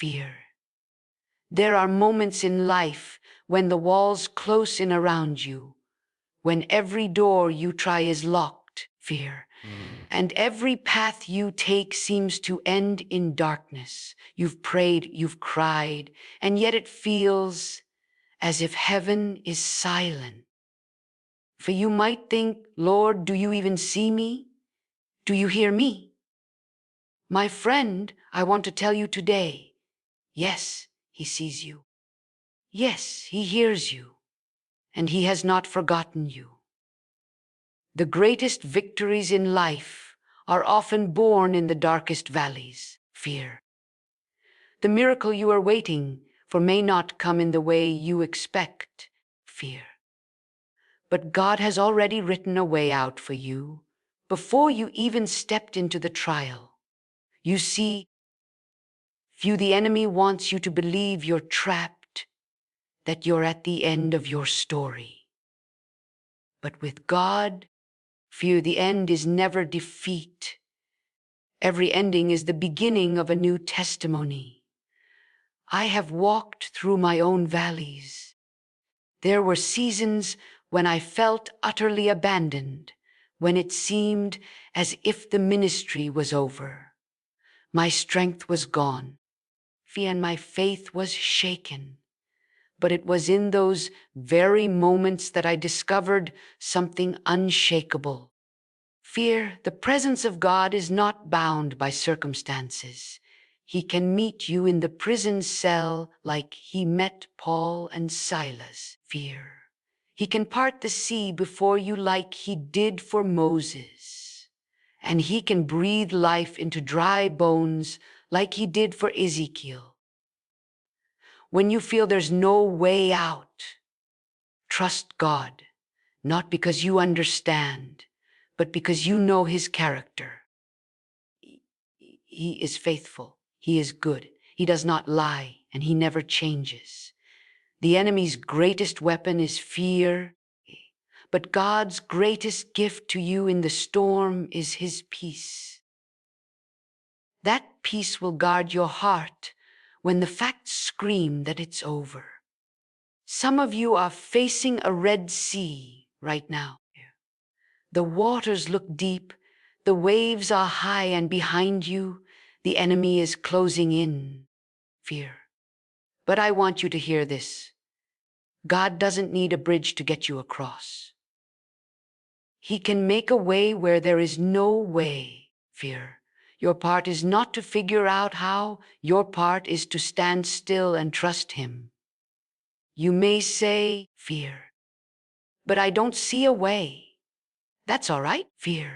fear. There are moments in life when the walls close in around you, when every door you try is locked, fear, and every path you take seems to end in darkness. You've prayed, you've cried, and yet it feels as if heaven is silent. For you might think, Lord, do you even see me? Do you hear me? My friend, I want to tell you today, yes, he sees you. Yes, he hears you, and he has not forgotten you. The greatest victories in life are often born in the darkest valleys, fear. The miracle you are waiting for may not come in the way you expect, fear. But God has already written a way out for you before you even stepped into the trial. You see, the enemy wants you to believe you're trapped, that you're at the end of your story. But with God, the end is never defeat. Every ending is the beginning of a new testimony. I have walked through my own valleys. There were seasons when I felt utterly abandoned, when it seemed as if the ministry was over. My strength was gone, and my faith was shaken. But it was in those very moments that I discovered something unshakable. Fear, the presence of God is not bound by circumstances. He can meet you in the prison cell like he met Paul and Silas. Fear. He can part the sea before you like he did for Moses. And he can breathe life into dry bones like he did for Ezekiel. When you feel there's no way out, trust God, not because you understand, but because you know his character. He is faithful. He is good. He does not lie, and he never changes. The enemy's greatest weapon is fear, but God's greatest gift to you in the storm is his peace. That peace will guard your heart when the facts scream that it's over. Some of you are facing a Red Sea right now. The waters look deep, the waves are high, and behind you, the enemy is closing in. Fear. But I want you to hear this. God doesn't need a bridge to get you across. He can make a way where there is no way. Fear. Your part is not to figure out how. Your part is to stand still and trust him. You may say, fear, but I don't see a way. That's all right, fear.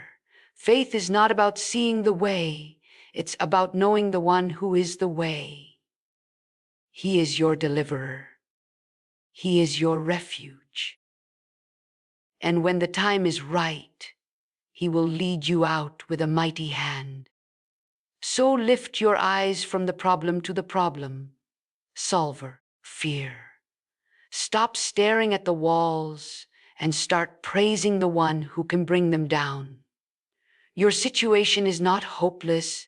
Faith is not about seeing the way. It's about knowing the one who is the way. He is your deliverer. He is your refuge. And when the time is right, he will lead you out with a mighty hand. So lift your eyes from the problem to the problem solver, fear. Stop staring at the walls and start praising the one who can bring them down. Your situation is not hopeless.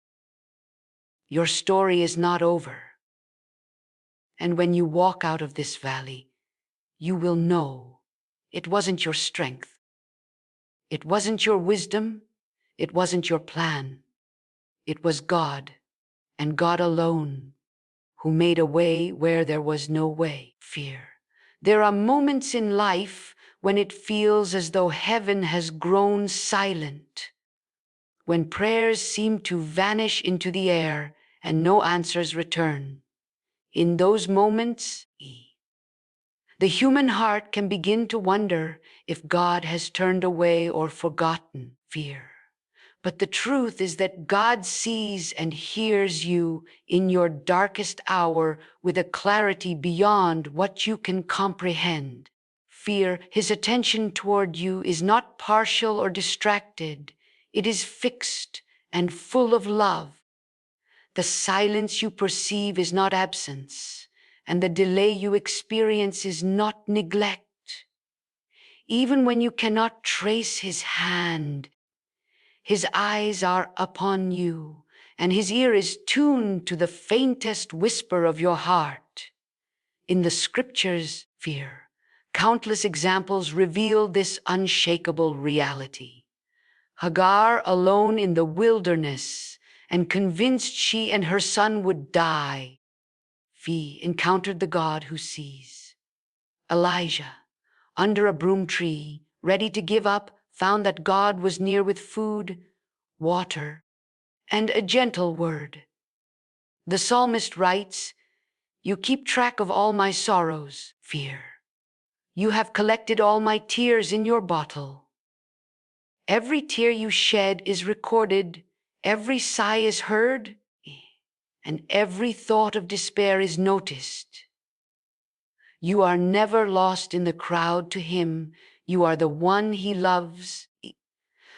Your story is not over. And when you walk out of this valley, you will know it wasn't your strength. It wasn't your wisdom. It wasn't your plan. It was God, and God alone, who made a way where there was no way. Fear. There are moments in life when it feels as though heaven has grown silent, when prayers seem to vanish into the air and no answers return. In those moments, the human heart can begin to wonder if God has turned away or forgotten. Fear. But the truth is that God sees and hears you in your darkest hour with a clarity beyond what you can comprehend. Fear, his attention toward you is not partial or distracted. It is fixed and full of love. The silence you perceive is not absence, and the delay you experience is not neglect. Even when you cannot trace his hand, his eyes are upon you, and his ear is tuned to the faintest whisper of your heart. In the scriptures, fear, countless examples reveal this unshakable reality. Hagar, alone in the wilderness and convinced she and her son would die, encountered the God who sees. Elijah, under a broom tree, ready to give up, found that God was near with food, water, and a gentle word. The psalmist writes, "You keep track of all my sorrows, fear. You have collected all my tears in your bottle. Every tear you shed is recorded, every sigh is heard, and every thought of despair is noticed. You are never lost in the crowd to him. You are the one he loves,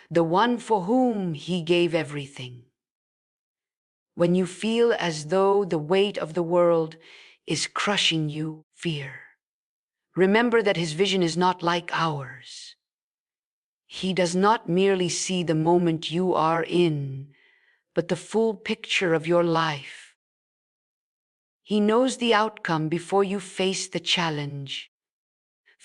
the one for whom he gave everything." When you feel as though the weight of the world is crushing you, fear, remember that his vision is not like ours. He does not merely see the moment you are in, but the full picture of your life. He knows the outcome before you face the challenge.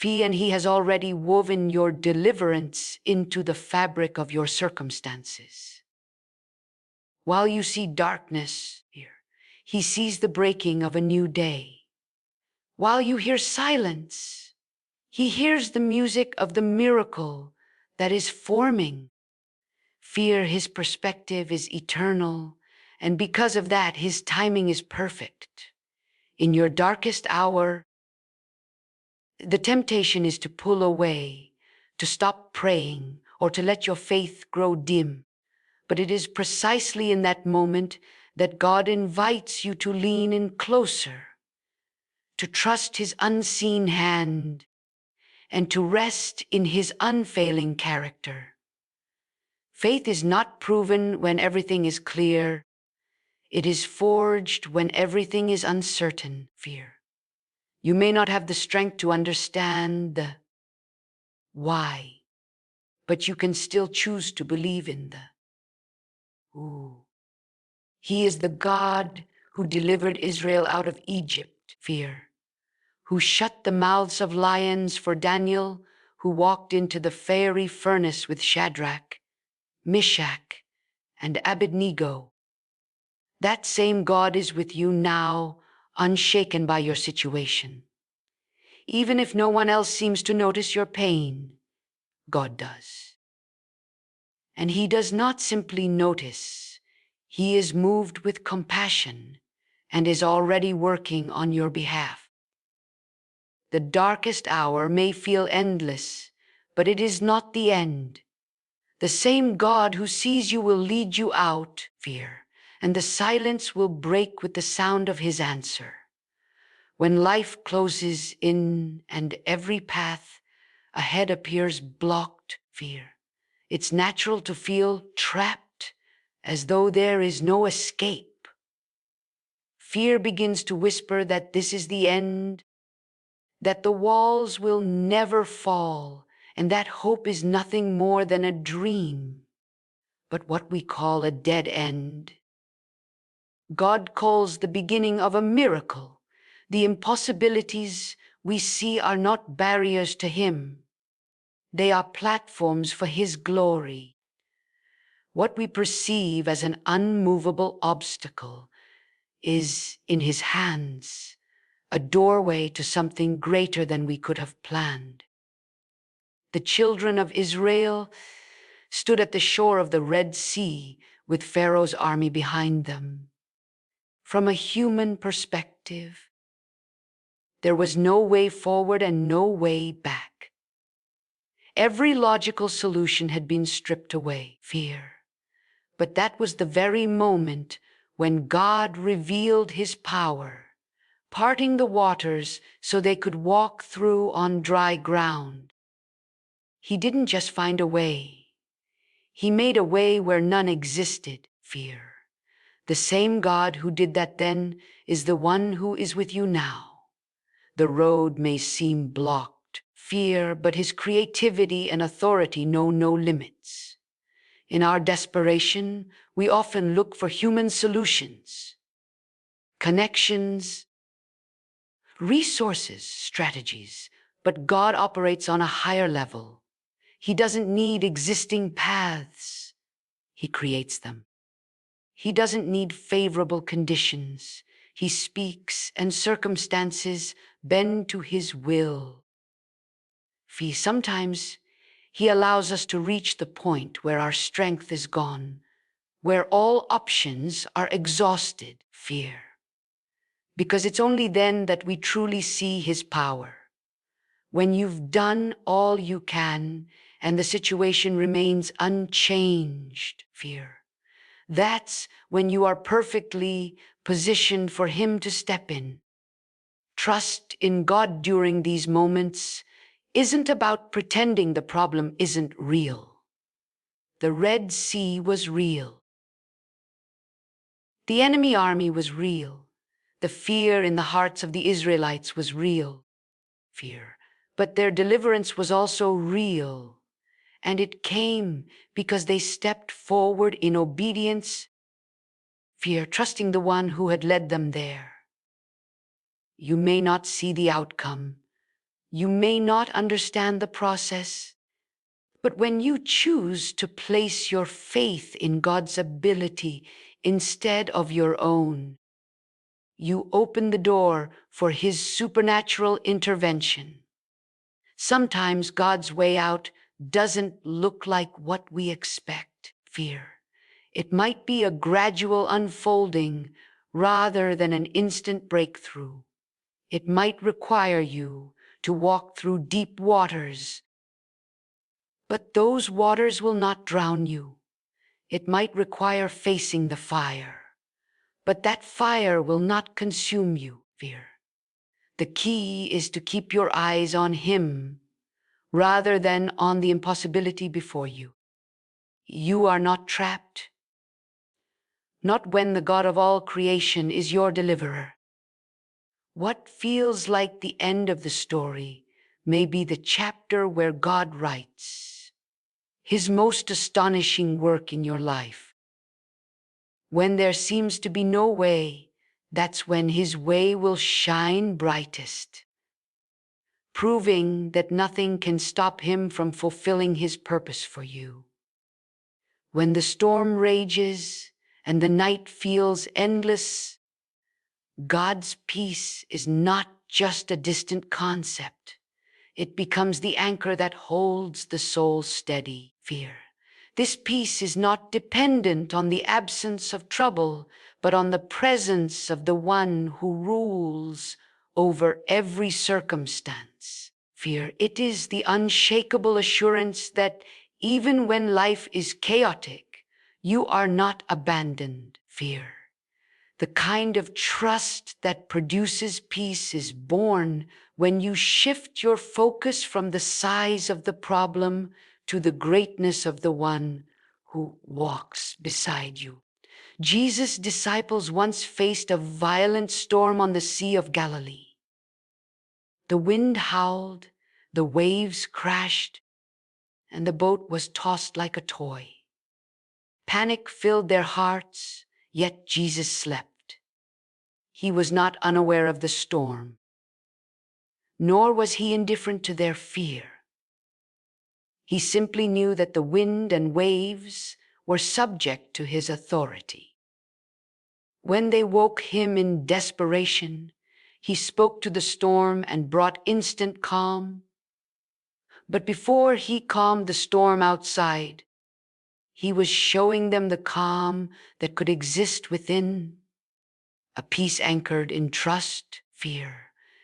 And he has already woven your deliverance into the fabric of your circumstances. While you see darkness here, he sees the breaking of a new day. While you hear silence, he hears the music of the miracle that is forming. His perspective is eternal, and because of that, his timing is perfect. In your darkest hour, the temptation is to pull away, to stop praying, or to let your faith grow dim. But it is precisely in that moment that God invites you to lean in closer, to trust his unseen hand, and to rest in his unfailing character. Faith is not proven when everything is clear. It is forged when everything is uncertain, fear. You may not have the strength to understand the why, but you can still choose to believe in the who. He is the God who delivered Israel out of Egypt, fear, who shut the mouths of lions for Daniel, who walked into the fiery furnace with Shadrach, Meshach, and Abednego. That same God is with you now, unshaken by your situation. Even if no one else seems to notice your pain, God does. And he does not simply notice, he is moved with compassion and is already working on your behalf. The darkest hour may feel endless, but it is not the end. The same God who sees you will lead you out, fear, and the silence will break with the sound of his answer. When life closes in and every path ahead appears blocked, fear, it's natural to feel trapped, as though there is no escape. Fear begins to whisper that this is the end, that the walls will never fall, and that hope is nothing more than a dream, but what we call a dead end. God calls the beginning of a miracle. The impossibilities we see are not barriers to him. They are platforms for his glory. What we perceive as an unmovable obstacle is, in his hands, a doorway to something greater than we could have planned. The children of Israel stood at the shore of the Red Sea with Pharaoh's army behind them. From a human perspective, there was no way forward and no way back. Every logical solution had been stripped away, fear. But that was the very moment when God revealed his power, parting the waters so they could walk through on dry ground. He didn't just find a way. He made a way where none existed, fear. The same God who did that then is the one who is with you now. The road may seem blocked, fear, but his creativity and authority know no limits. In our desperation, we often look for human solutions, connections, resources, strategies, but God operates on a higher level. He doesn't need existing paths. He creates them. He doesn't need favorable conditions. He speaks and circumstances bend to his will. Sometimes he allows us to reach the point where our strength is gone, where all options are exhausted. Because it's only then that we truly see his power. When you've done all you can and the situation remains unchanged. That's when you are perfectly positioned for him to step in. Trust in God during these moments isn't about pretending the problem isn't real. The Red Sea was real. The enemy army was real. The fear in the hearts of the Israelites was real. But their deliverance was also real. And it came because they stepped forward in obedience, trusting the one who had led them there. You may not see the outcome. You may not understand the process. But when you choose to place your faith in God's ability instead of your own, you open the door for his supernatural intervention. Sometimes God's way out doesn't look like what we expect. It might be a gradual unfolding rather than an instant breakthrough. It might require you to walk through deep waters, but those waters will not drown you. It might require facing the fire, but that fire will not consume you. The key is to keep your eyes on him rather than on the impossibility before you. You are not trapped, not when the God of all creation is your deliverer. What feels like the end of the story may be the chapter where God writes his most astonishing work in your life. When there seems to be no way, that's when his way will shine brightest, proving that nothing can stop him from fulfilling his purpose for you. When the storm rages and the night feels endless, God's peace is not just a distant concept. It becomes the anchor that holds the soul steady. This peace is not dependent on the absence of trouble, but on the presence of the one who rules over every circumstance. It is the unshakable assurance that even when life is chaotic, you are not abandoned. The kind of trust that produces peace is born when you shift your focus from the size of the problem to the greatness of the one who walks beside you. Jesus' disciples once faced a violent storm on the Sea of Galilee. The wind howled, the waves crashed, and the boat was tossed like a toy. Panic filled their hearts, yet Jesus slept. He was not unaware of the storm, nor was he indifferent to their fear. He simply knew that the wind and waves were subject to his authority. When they woke him in desperation, he spoke to the storm and brought instant calm. But before he calmed the storm outside, he was showing them the calm that could exist within, a peace anchored in trust.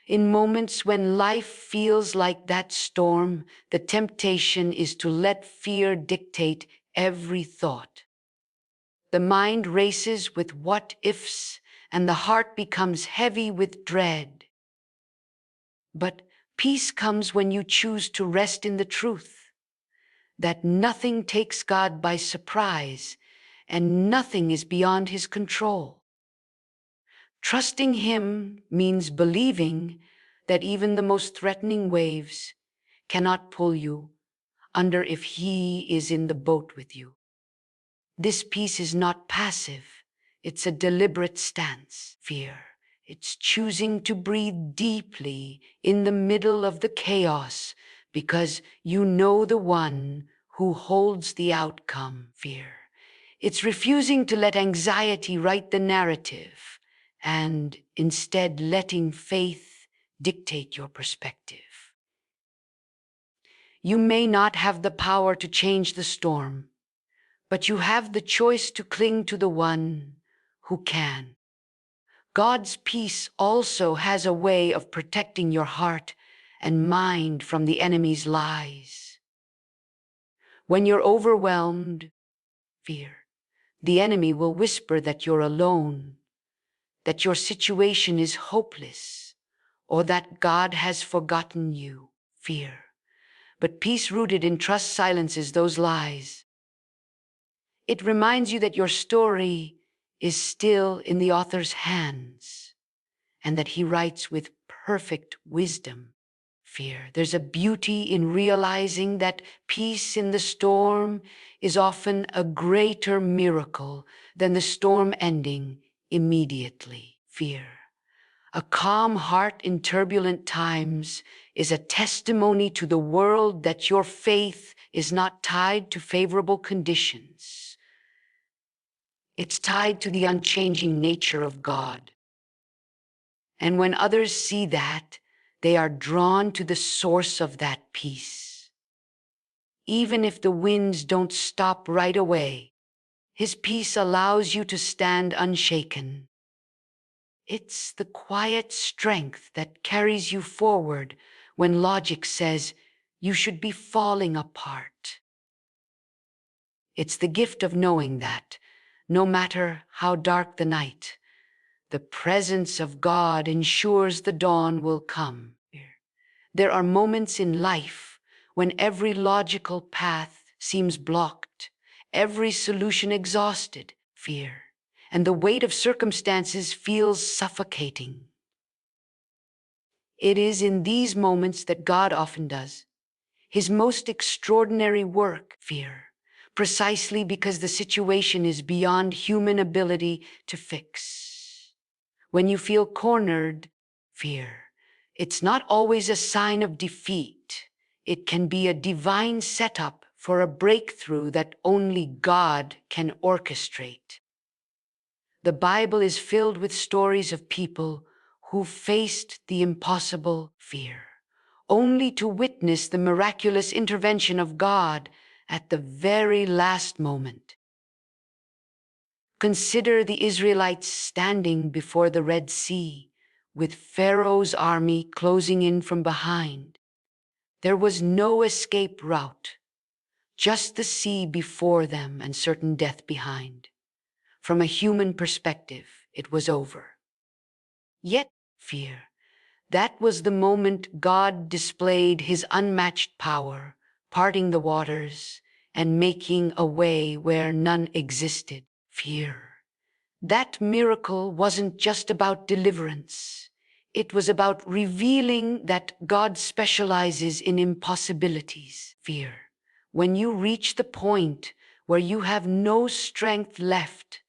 In moments when life feels like that storm, the temptation is to let fear dictate every thought. The mind races with what-ifs, and the heart becomes heavy with dread. But peace comes when you choose to rest in the truth that nothing takes God by surprise and nothing is beyond his control. Trusting him means believing that even the most threatening waves cannot pull you under if he is in the boat with you. This peace is not passive. It's a deliberate stance. Fear. It's choosing to breathe deeply in the middle of the chaos because you know the one who holds the outcome. Fear. It's refusing to let anxiety write the narrative and instead letting faith dictate your perspective. You may not have the power to change the storm, but you have the choice to cling to the one who can. God's peace also has a way of protecting your heart and mind from the enemy's lies. When you're overwhelmed, fear, the enemy will whisper that you're alone, that your situation is hopeless, or that God has forgotten you. Fear. But peace rooted in trust silences those lies. It reminds you that your story is still in the author's hands and that he writes with perfect wisdom. Fear. There's a beauty in realizing that peace in the storm is often a greater miracle than the storm ending immediately. Fear. A calm heart in turbulent times is a testimony to the world that your faith is not tied to favorable conditions. It's tied to the unchanging nature of God. And when others see that, they are drawn to the source of that peace. Even if the winds don't stop right away, his peace allows you to stand unshaken. It's the quiet strength that carries you forward when logic says you should be falling apart. It's the gift of knowing that, no matter how dark the night, the presence of God ensures the dawn will come. There are moments in life when every logical path seems blocked, every solution exhausted. Fear. And the weight of circumstances feels suffocating. It is in these moments that God often does his most extraordinary work. Fear. Precisely because the situation is beyond human ability to fix. When you feel cornered, fear. It's not always a sign of defeat. It can be a divine setup for a breakthrough that only God can orchestrate. The Bible is filled with stories of people who faced the impossible. Fear, only to witness the miraculous intervention of God at the very last moment. Consider the Israelites standing before the Red Sea, with Pharaoh's army closing in from behind. There was no escape route, just the sea before them and certain death behind. From a human perspective, it was over. Yet, fear, that was the moment God displayed his unmatched power, parting the waters and making a way where none existed. Fear. That miracle wasn't just about deliverance. It was about revealing that God specializes in impossibilities. Fear. When you reach the point where you have no strength left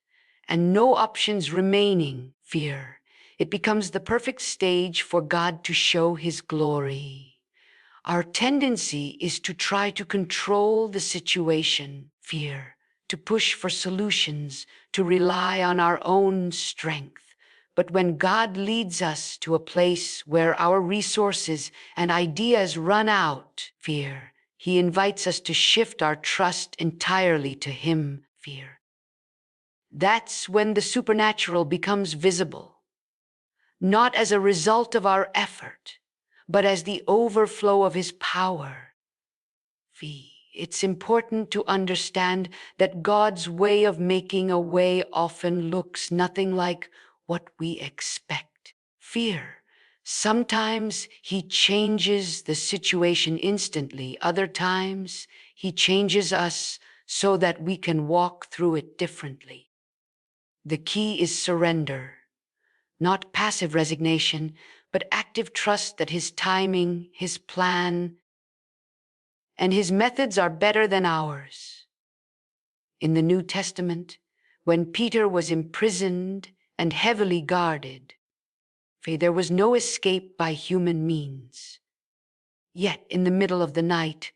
and no options remaining, fear, it becomes the perfect stage for God to show his glory. Our tendency is to try to control the situation. Fear. To push for solutions, to rely on our own strength. But when God leads us to a place where our resources and ideas run out, fear, he invites us to shift our trust entirely to him. Fear. That's when the supernatural becomes visible, not as a result of our effort, but as the overflow of his power. It's important to understand that God's way of making a way often looks nothing like what we expect. Fear. Sometimes he changes the situation instantly. Other times he changes us so that we can walk through it differently. The key is surrender, not passive resignation, but active trust that his timing, his plan, and his methods are better than ours. In the New Testament, when Peter was imprisoned and heavily guarded, there was no escape by human means. Yet in the middle of the night,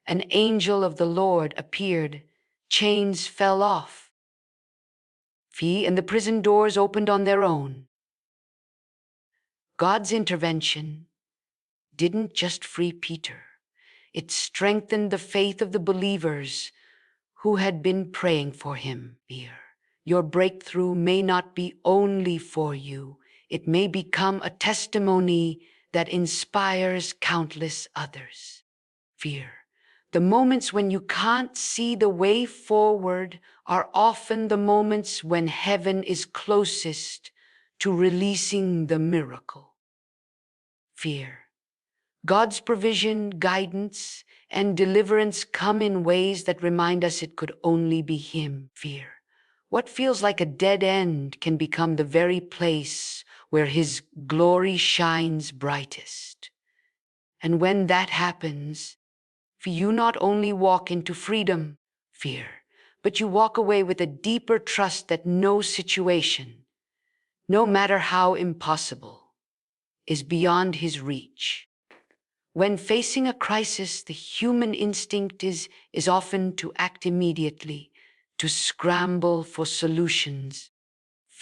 an angel of the Lord appeared. Chains fell off. And the prison doors opened on their own. God's intervention didn't just free Peter. It strengthened the faith of the believers who had been praying for him. Your breakthrough may not be only for you. It may become a testimony that inspires countless others. The moments when you can't see the way forward are often the moments when heaven is closest to releasing the miracle. God's provision, guidance, and deliverance come in ways that remind us it could only be Him. What feels like a dead end can become the very place where His glory shines brightest. And when that happens, you not only walk into freedom, but you walk away with a deeper trust that no situation, no matter how impossible, is beyond His reach. When facing a crisis, the human instinct is often to act immediately, to scramble for solutions,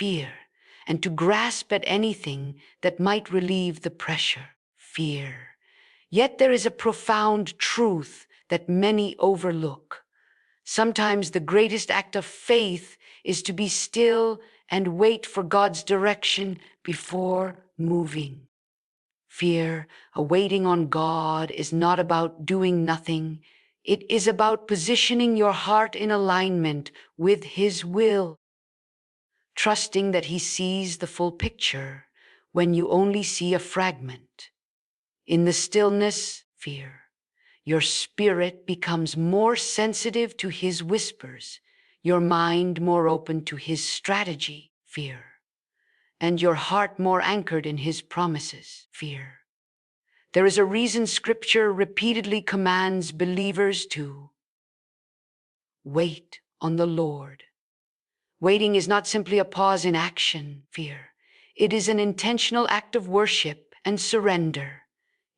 and to grasp at anything that might relieve the pressure. Yet there is a profound truth that many overlook. Sometimes the greatest act of faith is to be still and wait for God's direction before moving. Waiting on God is not about doing nothing. It is about positioning your heart in alignment with His will, trusting that He sees the full picture when you only see a fragment. In the stillness, your spirit becomes more sensitive to His whispers, your mind more open to His strategy, and your heart more anchored in His promises. There is a reason Scripture repeatedly commands believers to wait on the Lord. Waiting is not simply a pause in action, It is an intentional act of worship and surrender.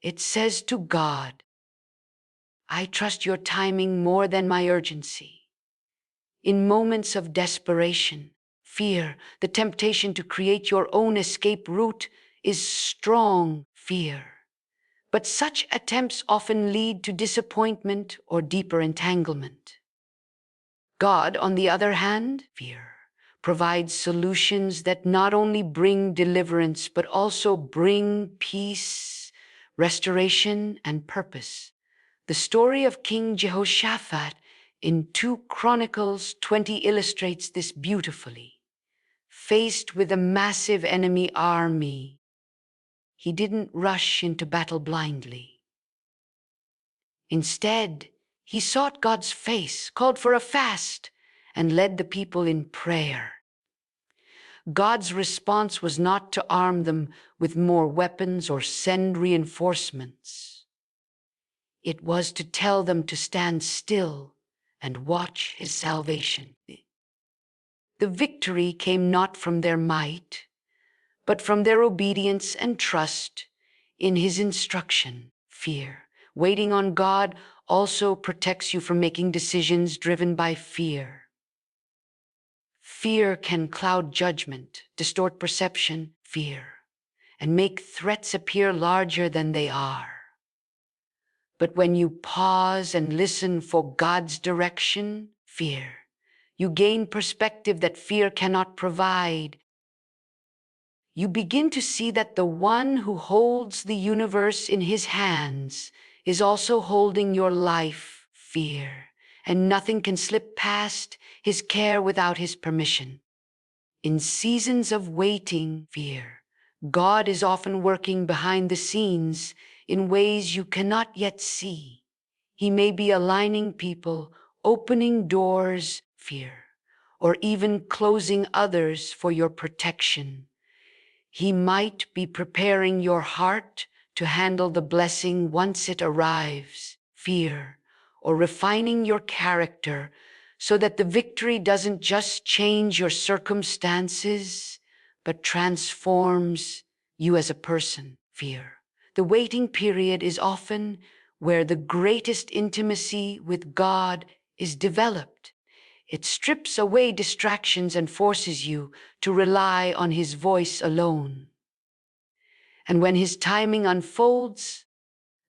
It says to God, I trust your timing more than my urgency. In moments of desperation, the temptation to create your own escape route is strong. But such attempts often lead to disappointment or deeper entanglement. God, on the other hand, provides solutions that not only bring deliverance, but also bring peace, restoration, and purpose. The story of King Jehoshaphat in 2 Chronicles 20 illustrates this beautifully. Faced with a massive enemy army, he didn't rush into battle blindly. Instead, he sought God's face, called for a fast, and led the people in prayer. God's response was not to arm them with more weapons or send reinforcements. It was to tell them to stand still and watch His salvation. The victory came not from their might, but from their obedience and trust in His instruction. Waiting on God also protects you from making decisions driven by fear. Fear can cloud judgment, distort perception, and make threats appear larger than they are. But when you pause and listen for God's direction, you gain perspective that fear cannot provide. You begin to see that the one who holds the universe in His hands is also holding your life, and nothing can slip past His care without His permission. In seasons of waiting, God is often working behind the scenes in ways you cannot yet see. He may be aligning people, opening doors, or even closing others for your protection. He might be preparing your heart to handle the blessing once it arrives, or refining your character so that the victory doesn't just change your circumstances, but transforms you as a person. Fear. The waiting period is often where the greatest intimacy with God is developed. It strips away distractions and forces you to rely on His voice alone. And when His timing unfolds,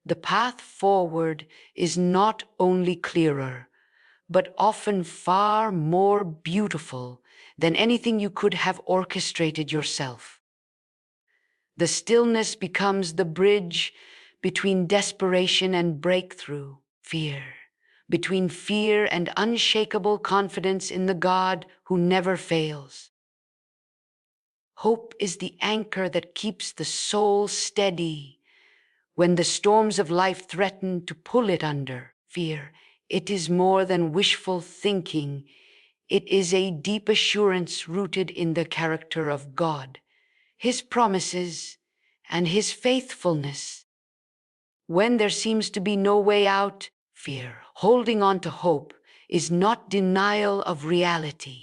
the path forward is not only clearer, but often far more beautiful than anything you could have orchestrated yourself. The stillness becomes the bridge between desperation and breakthrough. Fear. Between fear and unshakable confidence in the God who never fails. Hope is the anchor that keeps the soul steady when the storms of life threaten to pull it under. Fear. It is more than wishful thinking. It is a deep assurance rooted in the character of God, His promises, and His faithfulness. When there seems to be no way out, fear, holding on to hope, is not denial of reality.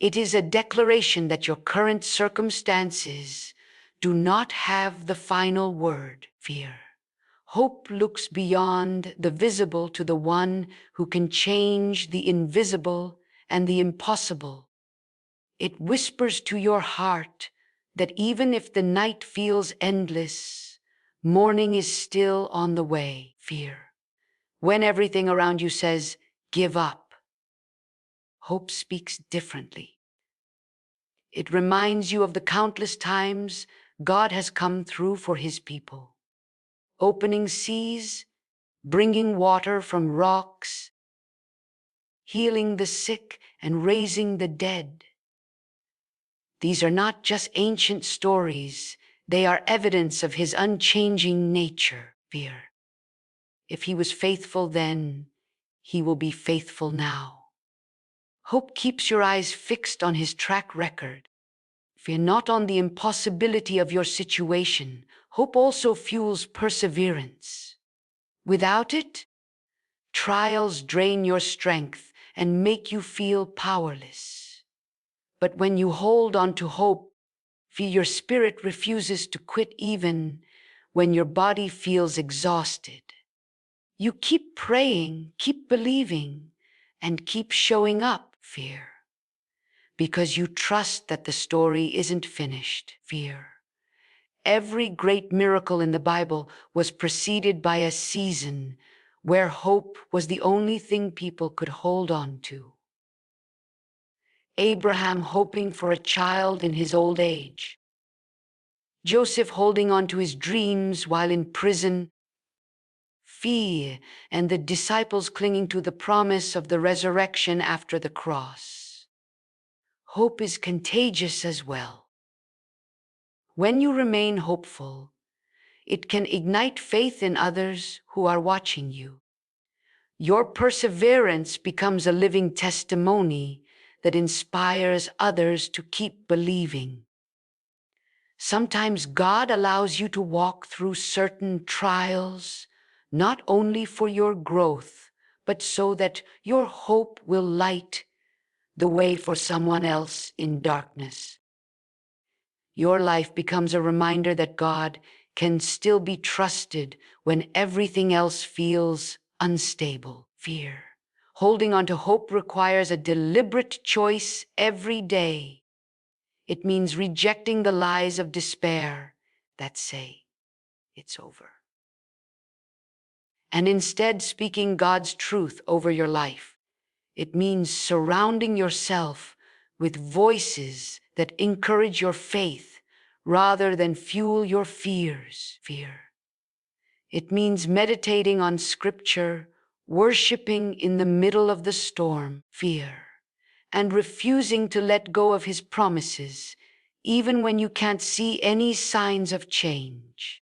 It is a declaration that your current circumstances do not have the final word. Fear. Hope looks beyond the visible to the one who can change the invisible and the impossible. It whispers to your heart that even if the night feels endless, morning is still on the way. Fear. When everything around you says, give up, hope speaks differently. It reminds you of the countless times God has come through for His people, opening seas, bringing water from rocks, healing the sick and raising the dead. These are not just ancient stories, they are evidence of His unchanging nature. Fear. If He was faithful then, He will be faithful now. Hope keeps your eyes fixed on His track record. Fear not on the impossibility of your situation. Hope also fuels perseverance. Without it, trials drain your strength and make you feel powerless. But when you hold on to hope, your spirit refuses to quit even when your body feels exhausted. You keep praying, keep believing, and keep showing up. Fear. Because you trust that the story isn't finished. Fear. Every great miracle in the Bible was preceded by a season where hope was the only thing people could hold on to. Abraham hoping for a child in his old age. Joseph holding on to his dreams while in prison. Fear, and the disciples clinging to the promise of the resurrection after the cross. Hope is contagious as well. When you remain hopeful, it can ignite faith in others who are watching you. Your perseverance becomes a living testimony that inspires others to keep believing. Sometimes God allows you to walk through certain trials, not only for your growth, but so that your hope will light the way for someone else in darkness. Your life becomes a reminder that God can still be trusted when everything else feels unstable. Fear. Holding on to hope requires a deliberate choice every day. It means rejecting the lies of despair that say it's over, and instead speaking God's truth over your life. It means surrounding yourself with voices that encourage your faith rather than fuel your fears. Fear. It means meditating on Scripture, worshiping in the middle of the storm. Fear. And refusing to let go of His promises, even when you can't see any signs of change.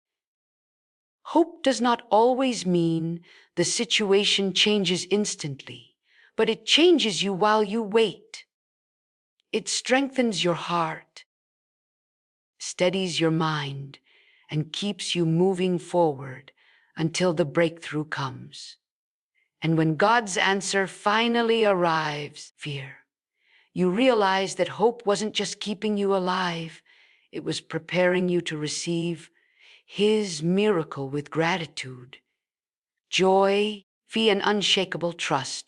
Hope does not always mean the situation changes instantly, but it changes you while you wait. It strengthens your heart, steadies your mind, and keeps you moving forward until the breakthrough comes. And when God's answer finally arrives, fear, you realize that hope wasn't just keeping you alive, it was preparing you to receive His miracle with gratitude, joy, and unshakable trust.